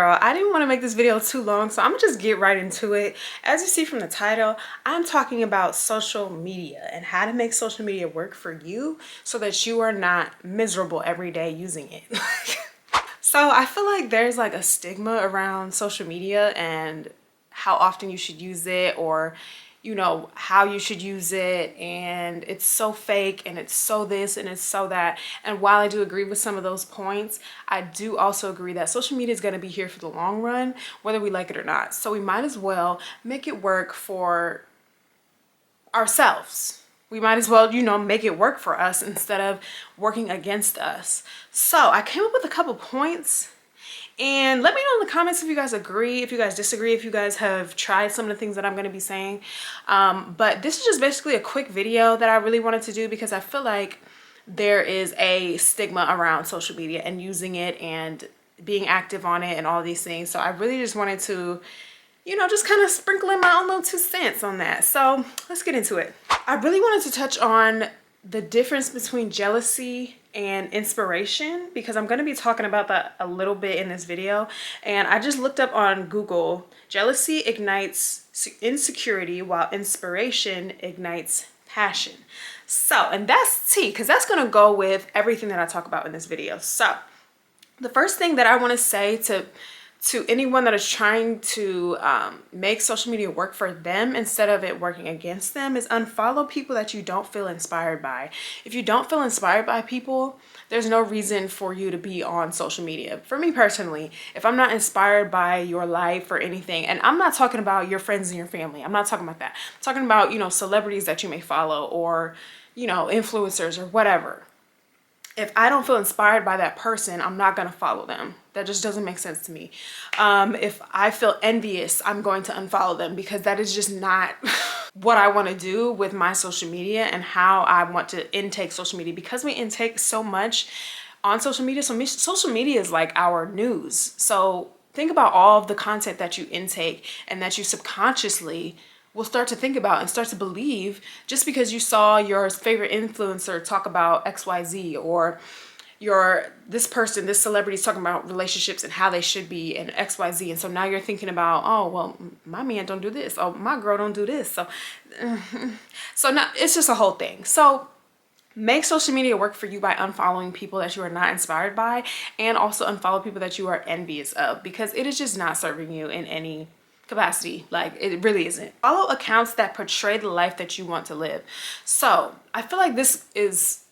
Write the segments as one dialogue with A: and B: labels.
A: girl. I didn't want to make this video too long, so I'm gonna just get right into it. As you see from the title, I'm talking about social media and how to make social media work for you so that you are not miserable every day using it. So I feel like there's like a stigma around social media and how often you should use it, or you know, how you should use it, and it's so fake and it's so this and it's so that. And while I do agree with some of those points, I do also agree that social media is going to be here for the long run, whether we like it or not. So we might as well make it work for ourselves. We might as well, you know, make it work for us instead of working against us. So I came up with a couple points, and let me know in the comments if you guys agree, if you guys disagree, if you guys have tried some of the things that I'm going to be saying. But this is just basically a quick video that I really wanted to do because I feel like there is a stigma around social media and using it and being active on it and all these things. So I really just wanted to, you know, just kind of sprinkle in my own little 2 cents on that. So let's get into it. I really wanted to touch on the difference between jealousy and inspiration because I'm going to be talking about that a little bit in this video. And I just looked up on Google, jealousy ignites insecurity while inspiration ignites passion. So, and that's tea, because that's going to go with everything that I talk about in this video. So the first thing that I want to say to anyone that is trying to make social media work for them instead of it working against them is unfollow people that you don't feel inspired by. If you don't feel inspired by people, there's no reason for you to be on social media. For me personally, if I'm not inspired by your life or anything, and I'm not talking about your friends and your family, I'm not talking about that. I'm talking about, you know, celebrities that you may follow, or, you know, influencers or whatever. If I don't feel inspired by that person, I'm not going to follow them. That just doesn't make sense to me. If I feel envious, I'm going to unfollow them because that is just not what I want to do with my social media and how I want to intake social media, because we intake so much on social media. So social media is like our news. So think about all of the content that you intake and that you subconsciously will start to think about and start to believe just because you saw your favorite influencer talk about XYZ, or this person, this celebrity is talking about relationships and how they should be and XYZ. And so now you're thinking about, oh, well, my man don't do this. Oh, my girl don't do this. So now it's just a whole thing. So make social media work for you by unfollowing people that you are not inspired by, and also unfollow people that you are envious of, because it is just not serving you in any capacity. Like, it really isn't. Follow accounts that portray the life that you want to live. So I feel like this is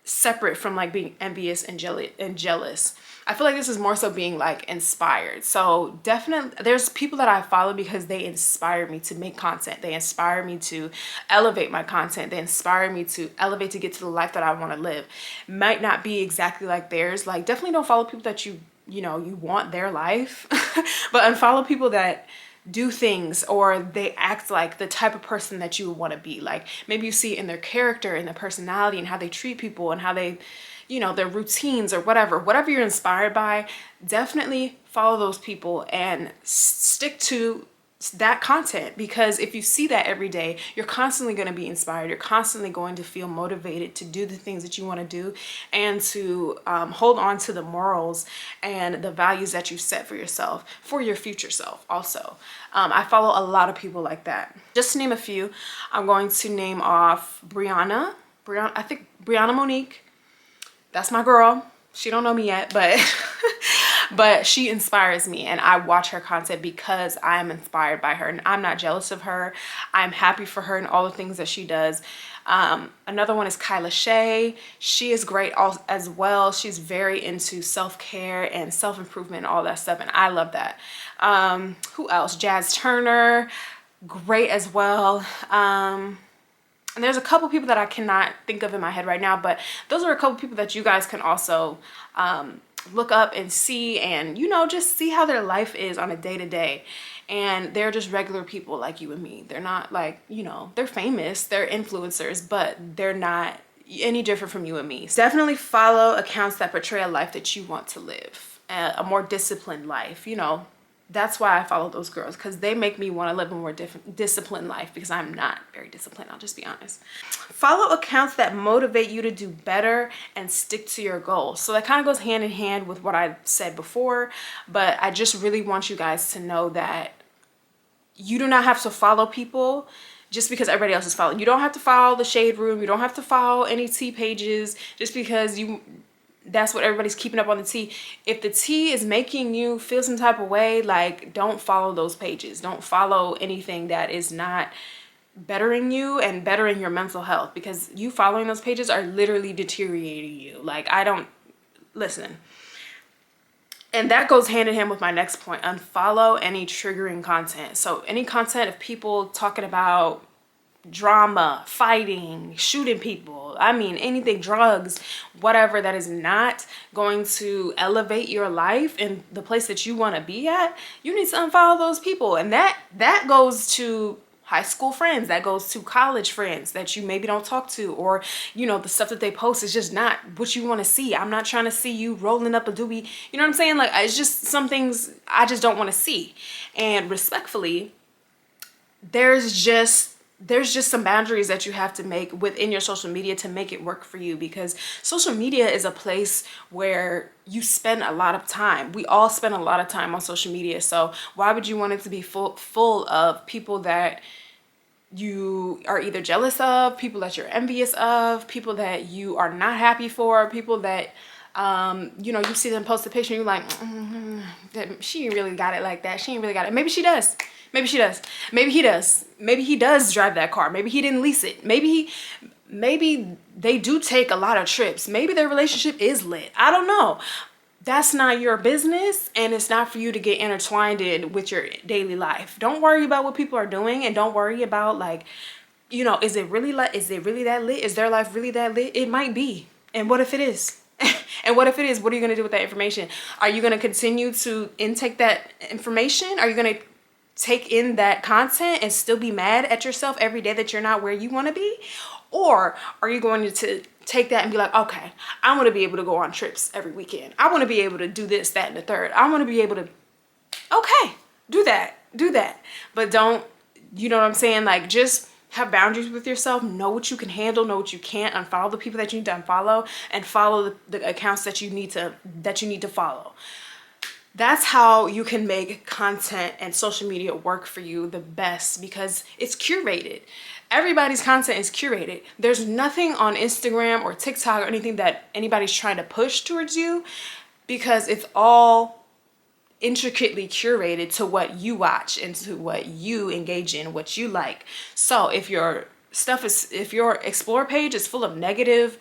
A: separate from like being envious and jealous. I feel like this is more so being like inspired. So definitely there's people that I follow because they inspire me to make content. They inspire me to elevate my content. They inspire me to elevate to get to the life that I want to live. Might not be exactly like theirs. Like, definitely don't follow people that you know you want their life, but unfollow people that do things or they act like the type of person that you want to be. Like, maybe you see it in their character and their personality and how they treat people and how they, you know, their routines or whatever you're inspired by. Definitely follow those people and stick to that content, because if you see that every day, you're constantly going to be inspired. You're constantly going to feel motivated to do the things that you want to do and to hold on to the morals and the values that you set for yourself, for your future self also. I follow a lot of people like that. Just to name a few, I'm going to name off Brianna. I think Brianna Monique. That's my girl. She don't know me yet, but but she inspires me, and I watch her content because I'm inspired by her, and I'm not jealous of her. I'm happy for her and all the things that she does. Another one is Kyla Shea. She is great as well. She's very into self-care and self-improvement and all that stuff, and I love that. Who else? Jazz Turner, great as well. And there's a couple people that I cannot think of in my head right now, but those are a couple people that you guys can also look up and see, and, you know, just see how their life is on a day-to-day. And they're just regular people like you and me. They're not like, you know, they're famous, they're influencers, but they're not any different from you and me. So definitely follow accounts that portray a life that you want to live, a more disciplined life, you know, That's why I follow those girls, because they make me want to live a more disciplined life, because I'm not very disciplined, I'll just be honest. Follow accounts that motivate you to do better and stick to your goals. So that kind of goes hand in hand with what I said before, but I just really want you guys to know that you do not have to follow people just because everybody else is following. You don't have to follow the shade room. You don't have to follow any tea pages just because that's what everybody's keeping up on the tea. If the tea is making you feel some type of way, like, don't follow those pages. Don't follow anything that is not bettering you and bettering your mental health, because you following those pages are literally deteriorating you. Like, I don't listen. And that goes hand in hand with my next point. Unfollow any triggering content. So any content of people talking about drama, fighting, shooting people, I mean anything, drugs, whatever, that is not going to elevate your life in the place that you want to be at, you need to unfollow those people. And that goes to high school friends, that goes to college friends that you maybe don't talk to, or you know, the stuff that they post is just not what you want to see. I'm not trying to see you rolling up a doobie, you know what I'm saying? Like, it's just some things I just don't want to see. And respectfully, there's just some boundaries that you have to make within your social media to make it work for you, because social media is a place where you spend a lot of time. We all spend a lot of time on social media. So why would you want it to be full of people that you are either jealous of, people that you're envious of, people that you are not happy for, people that you know, you see them post a picture and you're like, she ain't really got it like that. She ain't really got it. Maybe she does. Maybe she does. Maybe he does. Maybe he does drive that car. Maybe he didn't lease it. Maybe they do take a lot of trips. Maybe their relationship is lit. I don't know. That's not your business, and it's not for you to get intertwined in with your daily life. Don't worry about what people are doing, and don't worry about, like, you know, is it really that lit? Is their life really that lit? It might be. And what if it is? And what if it is? What are you going to do with that information? Are you going to continue to intake that information? Are you going to take in that content and still be mad at yourself every day that you're not where you want to be? Or are you going to take that and be like, okay, I want to be able to go on trips every weekend. I want to be able to do this, that, and the third. I want to be able to, okay, do that. But don't, you know what I'm saying? Like, just have boundaries with yourself. Know what you can handle, know what you can't. Unfollow the people that you need to unfollow, and follow the accounts that you need to follow. That's how you can make content and social media work for you the best, because it's curated. Everybody's content is curated. There's nothing on Instagram or TikTok or anything that anybody's trying to push towards you, because it's all intricately curated to what you watch and to what you engage in, what you like. So if your explore page is full of negative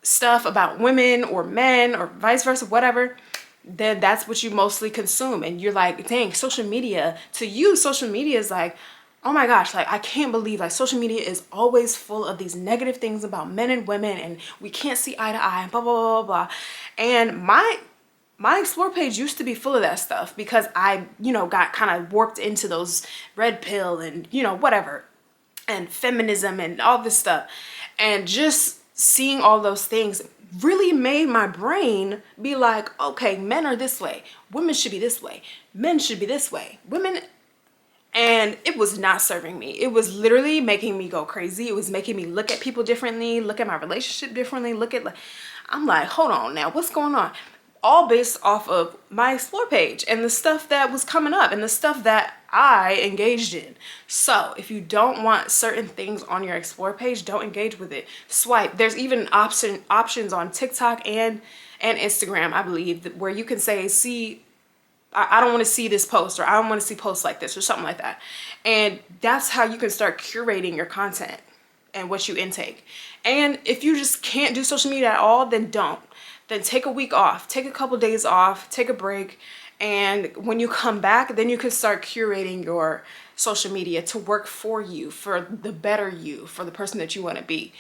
A: stuff about women or men or vice versa, whatever, then that's what you mostly consume. And you're like, dang, social media, to you, social media is like, oh my gosh, like, I can't believe, like, social media is always full of these negative things about men and women, and we can't see eye to eye, and blah, blah, blah, blah, blah. And my explore page used to be full of that stuff, because I, you know, got kind of warped into those red pill and, you know, whatever, and feminism and all this stuff. And just seeing all those things really made my brain be like, okay, men are this way, women should be this way, men should be this way, women. And it was not serving me. It was literally making me go crazy. It was making me look at people differently, look at my relationship differently, I'm like, hold on now, what's going on? All based off of my explore page and the stuff that was coming up and the stuff that I engaged in. So if you don't want certain things on your explore page, don't engage with it. Swipe. There's even options on TikTok and Instagram, I believe, where you can say, see, I don't want to see this post, or I don't want to see posts like this, or something like that. And that's how you can start curating your content and what you intake. And if you just can't do social media at all, then don't. Then take a week off, take a couple days off, take a break. And when you come back, then you can start curating your social media to work for you, for the better you, for the person that you want to be.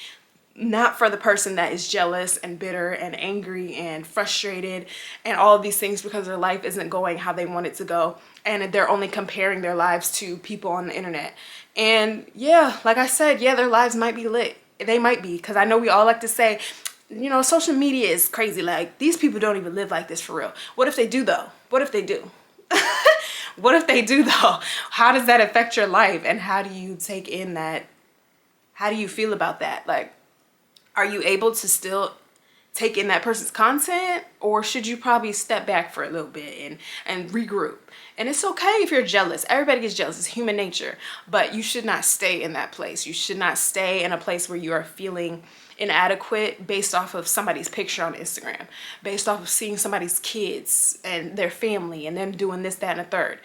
A: Not for the person that is jealous and bitter and angry and frustrated and all of these things because their life isn't going how they want it to go, and they're only comparing their lives to people on the internet. And yeah, like I said, yeah, their lives might be lit. They might be, because I know we all like to say, you know, social media is crazy. Like, these people don't even live like this for real. What if they do, though? What if they do? What if they do though? How does that affect your life? And how do you take in that? How do you feel about that? Like, are you able to still take in that person's content, or should you probably step back for a little bit and regroup? And it's okay if you're jealous. Everybody gets jealous. It's human nature. But you should not stay in that place. You should not stay in a place where you are feeling inadequate based off of somebody's picture on Instagram, based off of seeing somebody's kids and their family and them doing this, that, and a third.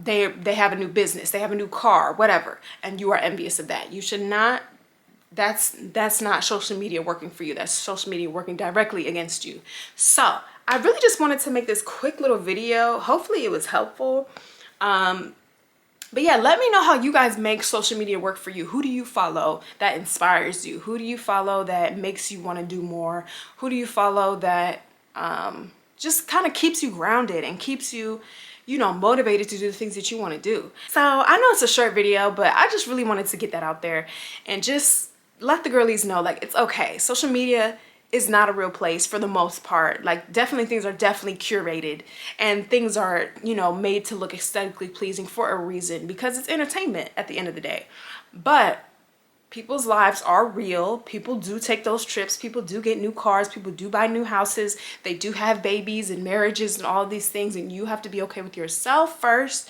A: They have a new business, they have a new car, whatever, and you are envious of that. You should not. That's not social media working for you. That's social media working directly against you. So I really just wanted to make this quick little video. Hopefully it was helpful. But yeah, let me know how you guys make social media work for you. Who do you follow that inspires you? Who do you follow that makes you want to do more? Who do you follow that just kind of keeps you grounded and keeps you, you know, motivated to do the things that you want to do? So I know it's a short video, but I just really wanted to get that out there and just let the girlies know, like, it's okay. Social media is not a real place for the most part. Like, definitely things are definitely curated and things are, you know, made to look aesthetically pleasing for a reason, because it's entertainment at the end of the day. But people's lives are real. People do take those trips. People do get new cars. People do buy new houses. They do have babies and marriages and all of these things. And you have to be okay with yourself first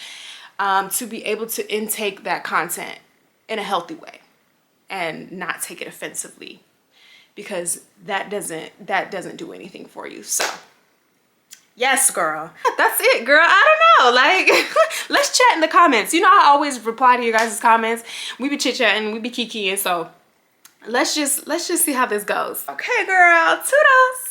A: to be able to intake that content in a healthy way and not take it offensively, because that doesn't do anything for you. So yes, girl, that's it, girl. I don't know, like, let's chat in the comments. You know, I always reply to you guys' comments. We be chit-chatting, we be kikiing, so let's just see how this goes. Okay, girl, toodles.